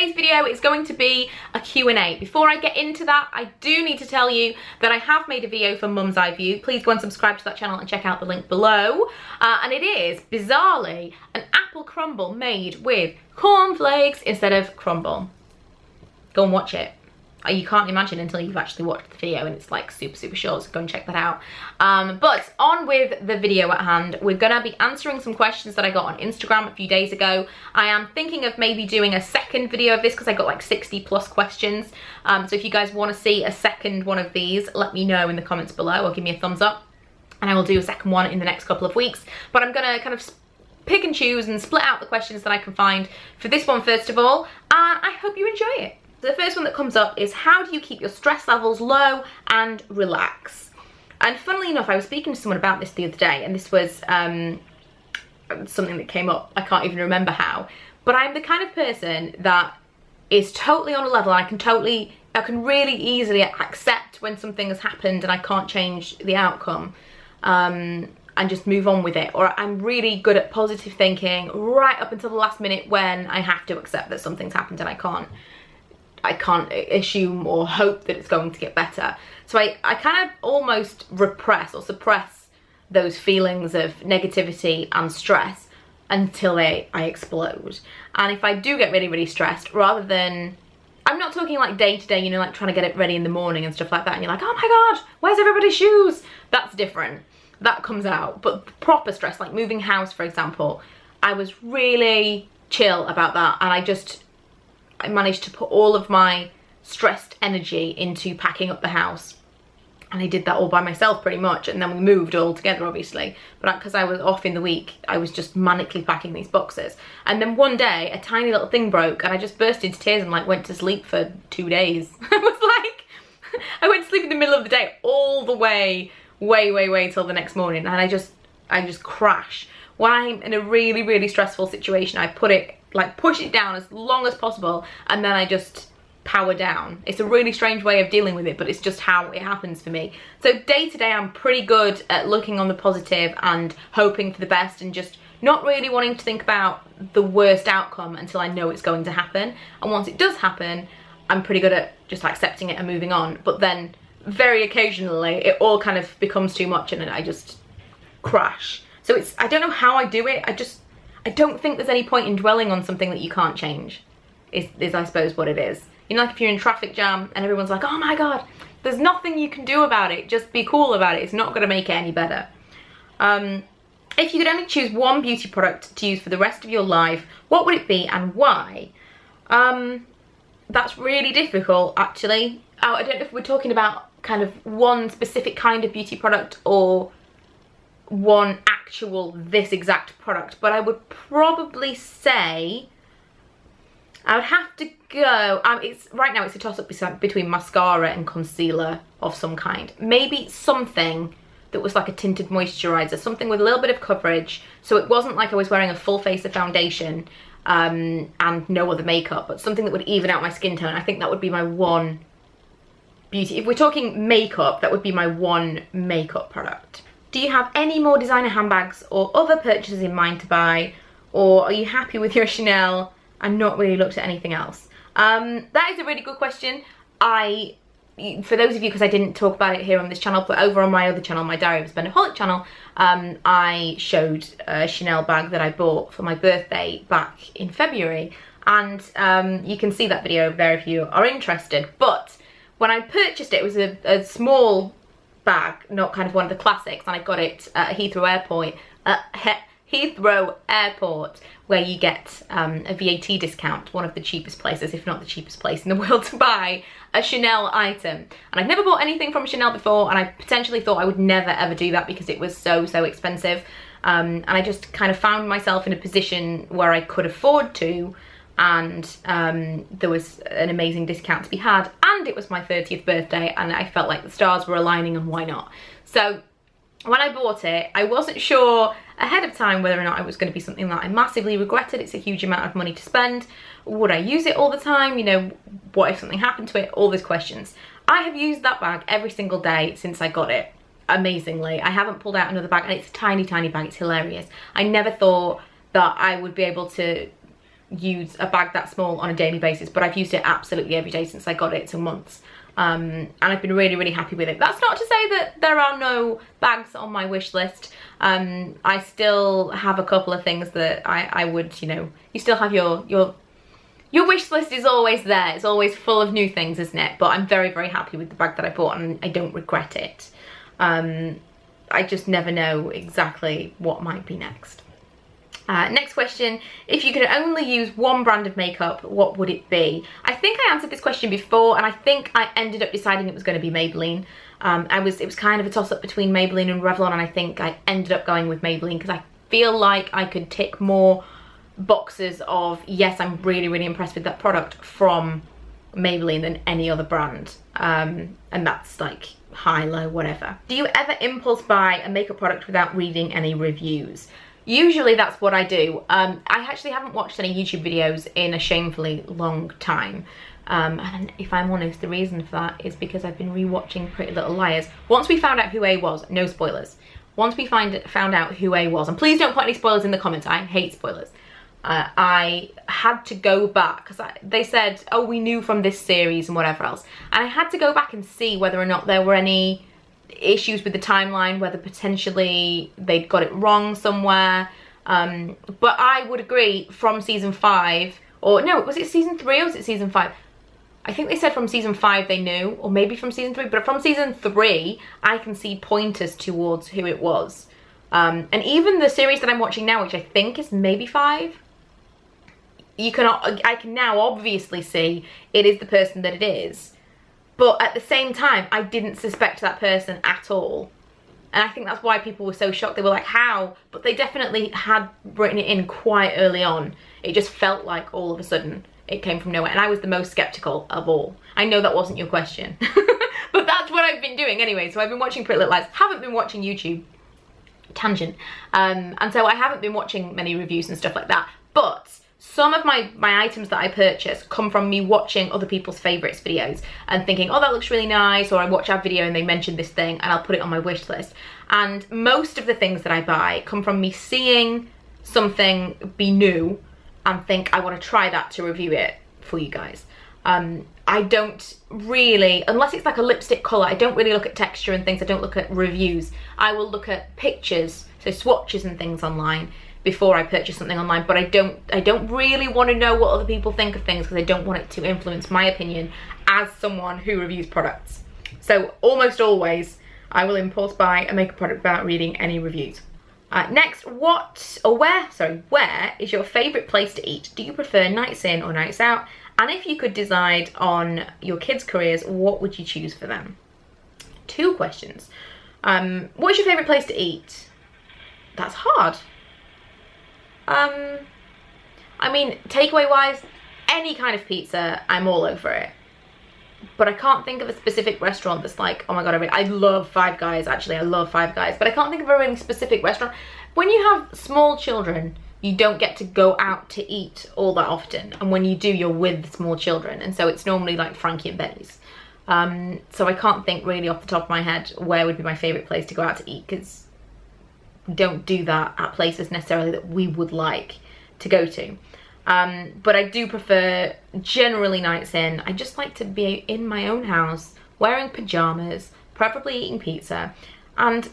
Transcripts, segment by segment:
today's video is going to be a Q&A. Before I get into that, I do need to tell you that I have made a video for Mum's Eye View. Please go and subscribe to that channel and check out the link below. And it is, bizarrely, an apple crumble made with cornflakes instead of crumble. Go and watch it. You can't imagine until you've actually watched the video, and it's like super short, so go and check that out. But on with the video at hand, we're gonna be answering some questions that I got on Instagram a few days ago. I am thinking of maybe doing a second video of this because I got like 60+ questions. So if you guys want to see a second one of these, let me know in the comments below or give me a thumbs up, and I will do a second one in the next couple of weeks. But I'm gonna kind of pick and choose and split out the questions that I can find for this one first of all, and I hope you enjoy it. The first one that comes up is, how do you keep your stress levels low and relax? And funnily enough, I was speaking to someone about this the other day, and this was something that came up, I can't even remember how, but I'm the kind of person that is totally on a level, and I can really easily accept when something has happened and I can't change the outcome, and just move on with it. Or I'm really good at positive thinking right up until the last minute when I have to accept that something's happened and I can't assume or hope that it's going to get better. So I kind of almost repress or suppress those feelings of negativity and stress until I explode. And if I do get really stressed, rather than, I'm not talking like day to day, you know, like trying to get it ready in the morning and stuff like that, and you're like, oh my god, where's everybody's shoes? That's different. That comes out. But proper stress, like moving house, for example, I was really chill about that, and I managed to put all of my stressed energy into packing up the house, and I did that all by myself pretty much, and then we moved all together obviously, but because I was off in the week, I was just manically packing these boxes. And then one day a tiny little thing broke and I just burst into tears and like went to sleep for 2 days. I was like, I went to sleep in the middle of the day all the way till the next morning, and I just crash. When I'm in a really stressful situation, I push it down as long as possible, and then I just power down. It's a really strange way of dealing with it, but it's just how it happens for me. So day to day, I'm pretty good at looking on the positive and hoping for the best, and just not really wanting to think about the worst outcome until I know it's going to happen. And once it does happen, I'm pretty good at just accepting it and moving on. But then very occasionally, it all kind of becomes too much and I just crash. So I don't know how I do it. I don't think there's any point in dwelling on something that you can't change, is I suppose what it is. You know, like if you're in traffic jam and everyone's like, oh my god, there's nothing you can do about it, just be cool about it, it's not going to make it any better. If you could only choose one beauty product to use for the rest of your life, what would it be and why? That's really difficult actually. I don't know if we're talking about kind of one specific kind of beauty product or one actual this exact product, but I would probably say I would have to go, right now it's a toss-up between mascara and concealer of some kind. Maybe something that was like a tinted moisturizer, something with a little bit of coverage, so it wasn't like I was wearing a full face of foundation and no other makeup, but something that would even out my skin tone. I think that would be my one beauty. If we're talking makeup, that would be my one makeup product. Do you have any more designer handbags or other purchases in mind to buy? Or are you happy with your Chanel and not really looked at anything else? That is a really good question. For those of you, because I didn't talk about it here on this channel, but over on my other channel, my Diary of a Spendaholic channel, I showed a Chanel bag that I bought for my birthday back in February. And you can see that video over there if you are interested. But when I purchased it, it was a small bag, not kind of one of the classics, and I got it at Heathrow Airport, where you get a VAT discount, one of the cheapest places, if not the cheapest place in the world to buy a Chanel item. And I've never bought anything from Chanel before, and I potentially thought I would never ever do that because it was so expensive, and I just kind of found myself in a position where I could afford to, and there was an amazing discount to be had, and it was my 30th birthday, and I felt like the stars were aligning, and why not? So when I bought it, I wasn't sure ahead of time whether or not it was going to be something that I massively regretted. It's a huge amount of money to spend. Would I use it all the time? You know, what if something happened to it? All those questions. I have used that bag every single day since I got it, amazingly. I haven't pulled out another bag, and it's a tiny bag. It's hilarious. I never thought that I would be able to use a bag that small on a daily basis, but I've used it absolutely every day since I got it, so months. And I've been really, really happy with it. That's not to say that there are no bags on my wish list. I still have a couple of things that I would, you know, you still have your wish list is always there. It's always full of new things, isn't it? But I'm very, very happy with the bag that I bought, and I don't regret it. I just never know exactly what might be next. Next question, if you could only use one brand of makeup, what would it be? I think I answered this question before, and I think I ended up deciding it was going to be Maybelline. It was kind of a toss-up between Maybelline and Revlon, and I think I ended up going with Maybelline because I feel like I could tick more boxes of, yes, I'm really, really impressed with that product from Maybelline than any other brand. And that's like high, low, whatever. Do you ever impulse buy a makeup product without reading any reviews? Usually that's what I do. I actually haven't watched any YouTube videos in a shamefully long time. And if I'm honest, the reason for that is because I've been rewatching Pretty Little Liars. Once we found out who A was, no spoilers. Once we found out who A was, and please don't put any spoilers in the comments, I hate spoilers. I had to go back, because they said, oh, we knew from this series and whatever else. And I had to go back and see whether or not there were any issues with the timeline, whether potentially they'd got it wrong somewhere. But I would agree from season 5, or no, was it season 3 or was it season 5? I think they said from season 5 they knew, or maybe from season 3, but from season 3 I can see pointers towards who it was. And even the series that I'm watching now, which I think is maybe 5, I can now obviously see it is the person that it is. But at the same time, I didn't suspect that person at all. And I think that's why people were so shocked. They were like, how? But they definitely had written it in quite early on. It just felt like all of a sudden it came from nowhere. And I was the most skeptical of all. I know that wasn't your question. But that's what I've been doing anyway. So I've been watching Pretty Little Lies. Haven't been watching YouTube. Tangent. And so I haven't been watching many reviews and stuff like that. But some of my items that I purchase come from me watching other people's favourites videos and thinking, oh, that looks really nice, or I watch our video and they mentioned this thing and I'll put it on my wish list. And most of the things that I buy come from me seeing something be new and think I want to try that to review it for you guys. I don't really, unless it's like a lipstick colour, I don't really look at texture and things. I don't look at reviews. I will look at pictures, so swatches and things online, before I purchase something online. But I don't really want to know what other people think of things, because I don't want it to influence my opinion as someone who reviews products. So almost always I will impulse buy a makeup product without reading any reviews. Next, where is your favourite place to eat? Do you prefer nights in or nights out? And if you could decide on your kids' careers, what would you choose for them? 2 questions. What is your favourite place to eat? That's hard. I mean, takeaway wise, any kind of pizza, I'm all over it. But I can't think of a specific restaurant that's like, oh my god, I love Five Guys. Actually, I love Five Guys, but I can't think of a really specific restaurant. When you have small children, you don't get to go out to eat all that often, and when you do, you're with small children, and so it's normally like Frankie and Benny's. So I can't think really off the top of my head where would be my favourite place to go out to eat, because we don't do that at places necessarily that we would like to go to. But I do prefer generally nights in. I just like to be in my own house, wearing pyjamas, preferably eating pizza, and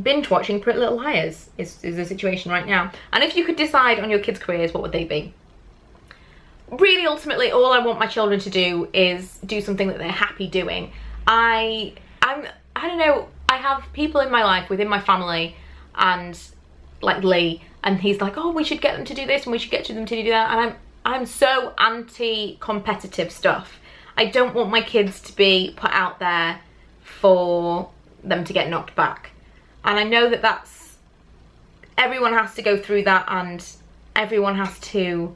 binge watching Pretty Little Liars is the situation right now. And if you could decide on your kids' careers, what would they be? Really, ultimately, all I want my children to do is do something that they're happy doing. I don't know, I have people in my life, within my family, and like Lee, and he's like, oh, we should get them to do this and we should get them to do that, and I'm so anti-competitive stuff. I don't want my kids to be put out there for them to get knocked back. And I know that everyone has to go through that, and everyone has to,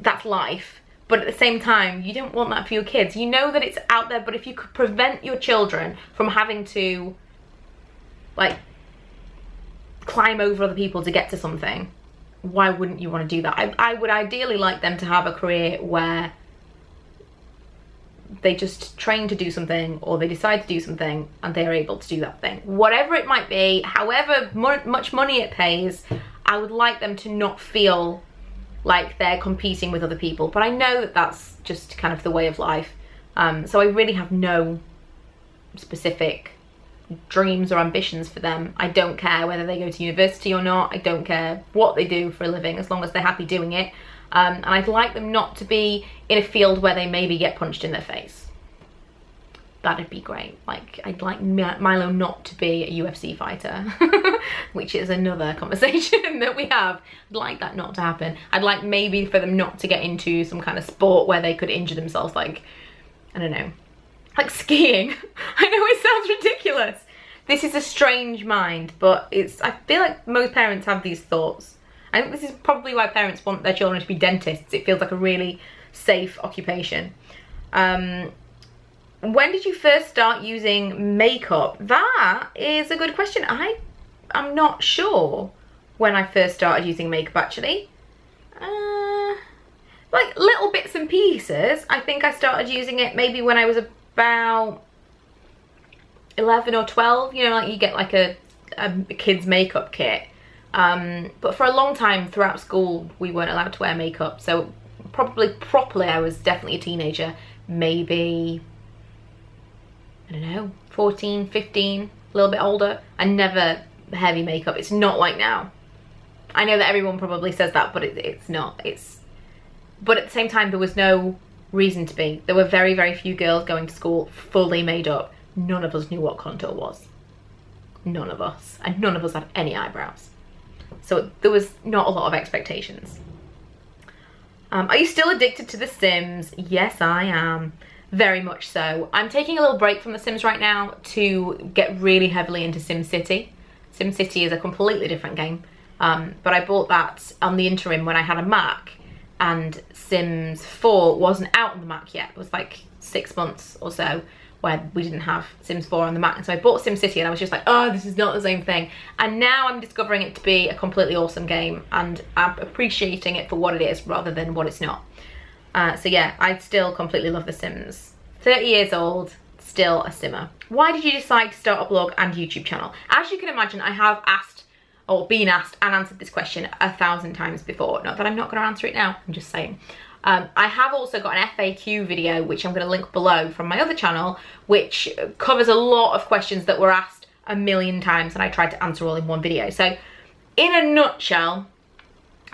that's life. But at the same time, you don't want that for your kids. You know that it's out there, but if you could prevent your children from having to, like, climb over other people to get to something, why wouldn't you want to do that? I would ideally like them to have a career where they just train to do something, or they decide to do something and they're able to do that thing. Whatever it might be, however much money it pays, I would like them to not feel like they're competing with other people, but I know that that's just kind of the way of life. So I really have no specific dreams or ambitions for them. I don't care whether they go to university or not. I don't care what they do for a living, as long as they're happy doing it. And I'd like them not to be in a field where they maybe get punched in the face. That'd be great. Like, I'd like Milo not to be a UFC fighter, which is another conversation that we have. I'd like that not to happen. I'd like maybe for them not to get into some kind of sport where they could injure themselves, like, I don't know, like skiing. I know it sounds ridiculous. This is a strange mind, but I feel like most parents have these thoughts. I think this is probably why parents want their children to be dentists. It feels like a really safe occupation. When did you first start using makeup? That is a good question. I'm not sure when I first started using makeup, actually. Like little bits and pieces. I think I started using it maybe when I was about 11 or 12. You know, like you get like a kid's makeup kit. But for a long time throughout school, we weren't allowed to wear makeup. So probably properly, I was definitely a teenager. Maybe, I don't know, 14, 15, a little bit older. And never heavy makeup. It's not like now. I know that everyone probably says that, but it's not. But at the same time, there was no reason to be. There were very, very few girls going to school fully made up. None of us knew what contour was. None of us. And none of us had any eyebrows. So there was not a lot of expectations. Are you still addicted to The Sims? Yes, I am. Very much so. I'm taking a little break from The Sims right now to get really heavily into SimCity. SimCity is a completely different game. But I bought that on the interim when I had a Mac, and Sims 4 wasn't out on the Mac yet. It was like 6 months or so where we didn't have Sims 4 on the Mac. And so I bought SimCity and I was just like, oh, this is not the same thing. And now I'm discovering it to be a completely awesome game, and I'm appreciating it for what it is rather than what it's not. So yeah, I still completely love The Sims. 30 years old, still a simmer. Why did you decide to start a blog and YouTube channel? As you can imagine, I have asked or been asked and answered this question 1,000 times before. Not that I'm not going to answer it now, I'm just saying. I have also got an FAQ video, which I'm going to link below from my other channel, which covers a lot of questions that were asked 1,000,000 times, and I tried to answer all in one video. So in a nutshell,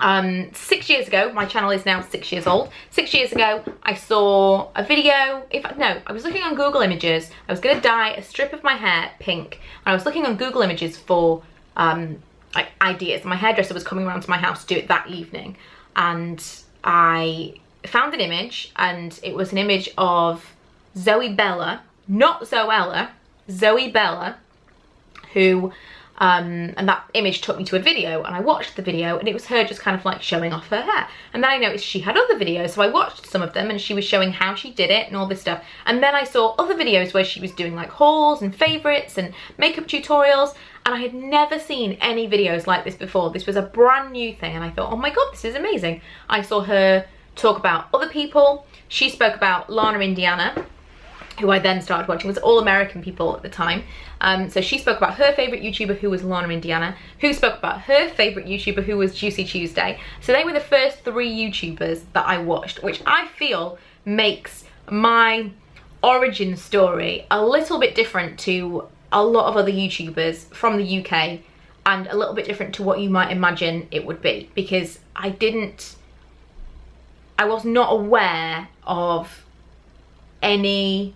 6 years ago, my channel is now 6 years old. 6 years ago, I saw a video, I was looking on Google Images. I was going to dye a strip of my hair pink, and I was looking on Google Images for like ideas. My hairdresser was coming around to my house to do it that evening, and I found an image, and it was an image of Zoe Bella, not Zoella, Zoe Bella, who and that image took me to a video, and I watched the video, and it was her just kind of like showing off her hair. And then I noticed she had other videos, so I watched some of them, and she was showing how she did it and all this stuff. And then I saw other videos where she was doing like hauls and favorites and makeup tutorials, and I had never seen any videos like this before. This was a brand new thing, and I thought, oh my god, this is amazing. I saw her talk about other people. She spoke about Lana Indiana, who I then started watching. It was all American people at the time. So she spoke about her favourite YouTuber, who was Lana Indiana, who spoke about her favourite YouTuber, who was Juicy Tuesday. So they were the first 3 YouTubers that I watched, which I feel makes my origin story a little bit different to a lot of other YouTubers from the UK, and a little bit different to what you might imagine it would be, because I was not aware of any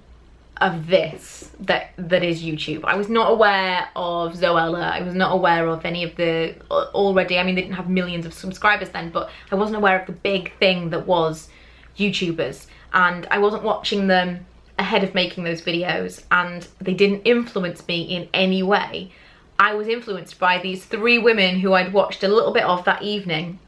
of this that is YouTube. I was not aware of Zoella. I was not aware of any of the already, I mean, they didn't have millions of subscribers then, but I wasn't aware of the big thing that was YouTubers, and I wasn't watching them ahead of making those videos, and they didn't influence me in any way. I was influenced by these 3 women who I'd watched a little bit of that evening,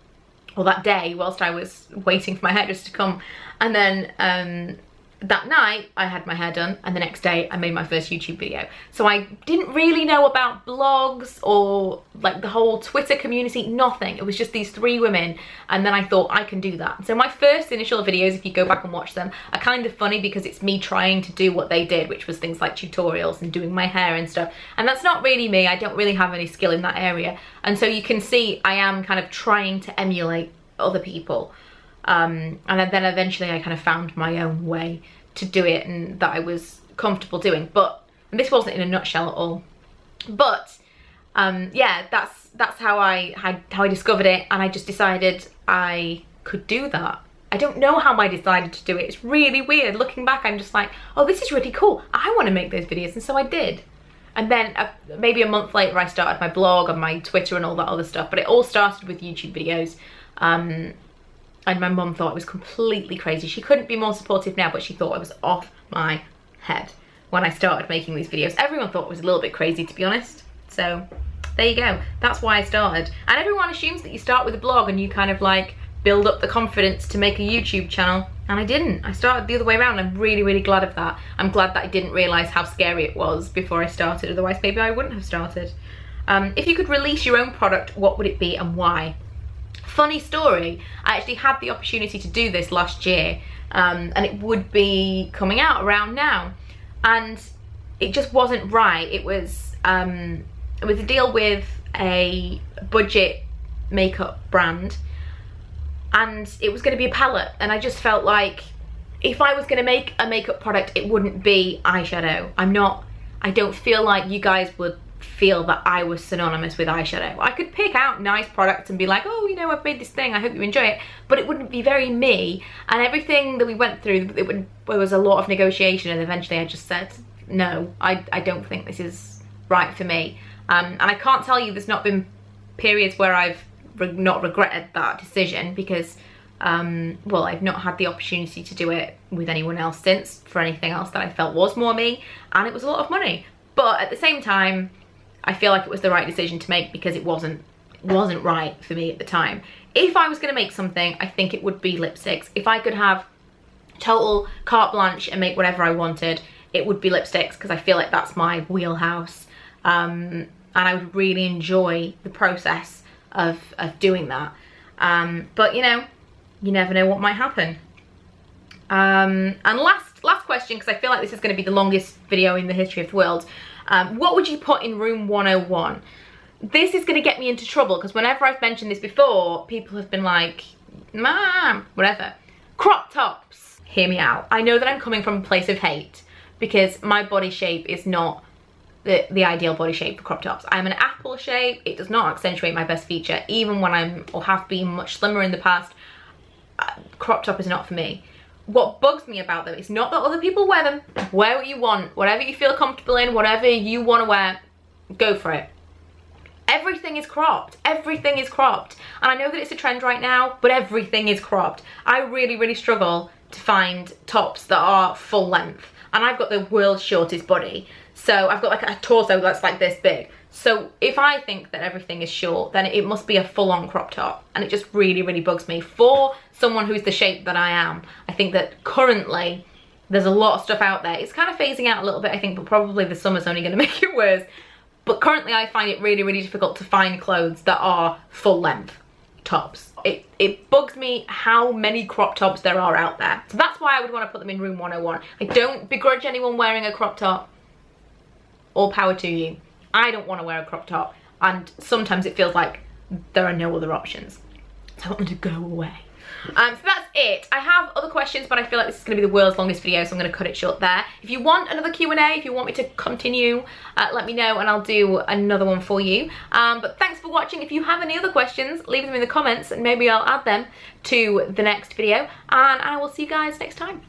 or that day, whilst I was waiting for my hairdresser to come. And then that night I had my hair done, and the next day I made my first YouTube video. So I didn't really know about blogs or like the whole Twitter community, nothing. It was just these 3 women, and then I thought I can do that. So my first initial videos, if you go back and watch them, are kind of funny because it's me trying to do what they did, which was things like tutorials and doing my hair and stuff. And that's not really me. I don't really have any skill in that area. And so you can see I am kind of trying to emulate other people. And then eventually I kind of found my own way to do it and that I was comfortable doing. But and this wasn't in a nutshell at all. But yeah, that's how I discovered it, and I just decided I could do that. I don't know how I decided to do it. It's really weird. Looking back, I'm just like, oh, this is really cool. I want to make those videos, and so I did. And then maybe a month later, I started my blog and my Twitter and all that other stuff. But it all started with YouTube videos. And my mum thought I was completely crazy. She couldn't be more supportive now, but she thought I was off my head when I started making these videos. Everyone thought it was a little bit crazy, to be honest. So there you go. That's why I started. And everyone assumes that you start with a blog and you kind of like build up the confidence to make a YouTube channel. And I didn't. I started the other way around. I'm really, really glad of that. I'm glad that I didn't realise how scary it was before I started. Otherwise, maybe I wouldn't have started. If you could release your own product, what would it be and why? Funny story, I actually had the opportunity to do this last year, and it would be coming out around now, and it just wasn't right. It was a deal with a budget makeup brand, and it was going to be a palette, and I just felt like if I was going to make a makeup product, it wouldn't be eyeshadow. I don't feel like you guys would feel that I was synonymous with eyeshadow. I could pick out nice products and be like, oh, you know, I've made this thing, I hope you enjoy it, but it wouldn't be very me. And everything that we went through, there was a lot of negotiation, and eventually I just said, no, I don't think this is right for me. And I can't tell you there's not been periods where I've not regretted that decision, because well, I've not had the opportunity to do it with anyone else since for anything else that I felt was more me, and it was a lot of money. But at the same time, I feel like it was the right decision to make, because it wasn't right for me at the time. If I was going to make something, I think it would be lipsticks. If I could have total carte blanche and make whatever I wanted, it would be lipsticks, because I feel like that's my wheelhouse. And I would really enjoy the process of doing that. But you know, you never know what might happen. And last question, because I feel like this is going to be the longest video in the history of the world. What would you put in room 101? This is going to get me into trouble, because whenever I've mentioned this before, people have been like, Mom, whatever. Crop tops. Hear me out. I know that I'm coming from a place of hate, because my body shape is not the ideal body shape for crop tops. I'm an apple shape. It does not accentuate my best feature, even when I'm, or have been, much slimmer in the past. Crop top is not for me. What bugs me about them is not that other people wear them. Wear what you want, whatever you feel comfortable in, whatever you want to wear, go for it. Everything is cropped. Everything is cropped. And I know that it's a trend right now, but everything is cropped. I really, really struggle to find tops that are full length. And I've got the world's shortest body. So I've got like a torso that's like this big. So if I think that everything is short, then it must be a full-on crop top. And it just really, really bugs me. For someone who's the shape that I am, I think that currently there's a lot of stuff out there. It's kind of phasing out a little bit, I think, but probably the summer's only going to make it worse. But currently I find it really, really difficult to find clothes that are full-length tops. It bugs me how many crop tops there are out there. So that's why I would want to put them in room 101. I don't begrudge anyone wearing a crop top. All power to you. I don't want to wear a crop top, and sometimes it feels like there are no other options. So I want them to go away. So that's it. I have other questions, but I feel like this is going to be the world's longest video, so I'm going to cut it short there. If you want another Q&A, if you want me to continue, let me know and I'll do another one for you. But thanks for watching. If you have any other questions, leave them in the comments and maybe I'll add them to the next video. And I will see you guys next time.